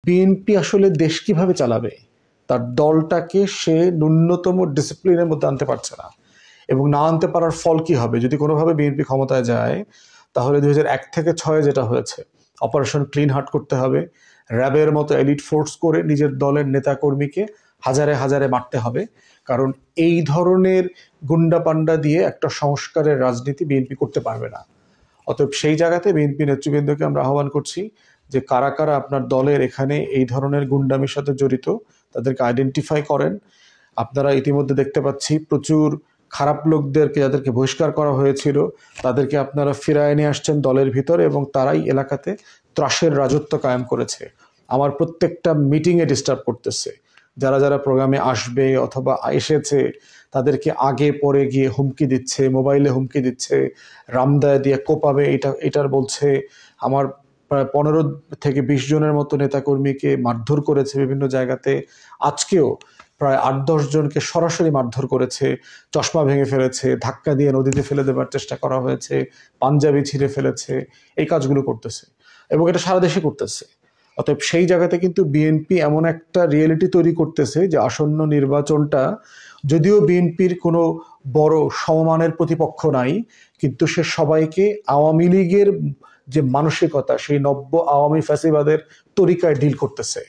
BNP আসলে দেশ কিভাবে চালাবে, তার দলটাকে সে ন্যূনতম ডিসিপ্লিনের মধ্যে আনতে পারছে না। এবং না আনতে পারার ফল কি হবে, যদি কোনোভাবে বিএনপি ক্ষমতায় যায় তাহলে 2001 থেকে 6 যেটা হয়েছে, অপারেশন ক্লিন হার্ট করতে হবে, র্যাবের মতো এলিট ফোর্স করে নিজের দলের নেতাকর্মীকে হাজারে হাজারে মারতে হবে। কারণ এই ধরনের গুন্ডা পান্ডা দিয়ে একটা সংস্কারের রাজনীতি বিএনপি করতে পারবে না। অতএব সেই জায়গাতে বিএনপি নেতৃবৃন্দকে আমরা আহ্বান করছি যে কারা কারা আপনার দলের এখানে এই ধরনের গুন্ডামির সাথে জড়িত তাদেরকে আইডেন্টিফাই করেন। আপনারা ইতিমধ্যে দেখতে পাচ্ছি প্রচুর খারাপ লোকদেরকে, যাদেরকে বহিষ্কার করা হয়েছিল, তাদেরকে আপনারা ফিরায় নিয়ে আসছেন দলের ভিতরে, এবং তারাই এলাকাতে ত্রাসের রাজত্ব কায়েম করেছে। আমার প্রত্যেকটা মিটিংয়ে ডিস্টার্ব করতেছে, যারা যারা প্রোগ্রামে আসবে অথবা এসেছে তাদেরকে আগে পরে গিয়ে হুমকি দিচ্ছে, মোবাইলে হুমকি দিচ্ছে, রামদায় দিয়ে কোপাবে এটার বলছে। আমার প্রায় 15 থেকে 20 জনের মতো নেতাকর্মীকে মারধর করেছে বিভিন্ন জায়গাতে। আজকেও প্রায় 8-10 জনকে সরাসরি মারধর করেছে, চশমা ভেঙে ফেলেছে, ধাক্কা দিয়ে নদীতে ফেলে দেবার চেষ্টা করা হয়েছে, পাঞ্জাবি ছিঁড়ে ফেলেছে, এই কাজগুলো করতেছে এবং এটা সারা দেশে করতেছে। অতএব সেই জায়গাতে কিন্তু বিএনপি এমন একটা রিয়েলিটি তৈরি করতেছে যে আসন্ন নির্বাচনটা, যদিও বিএনপির কোনো বড় সমমানের প্রতিপক্ষ নাই, কিন্তু সে সবাইকে আওয়ামী লীগের যে মানসিকতা, সেই নব্য আওয়ামী ফ্যাসিবাদের তরিকায় ডিল করতেছে।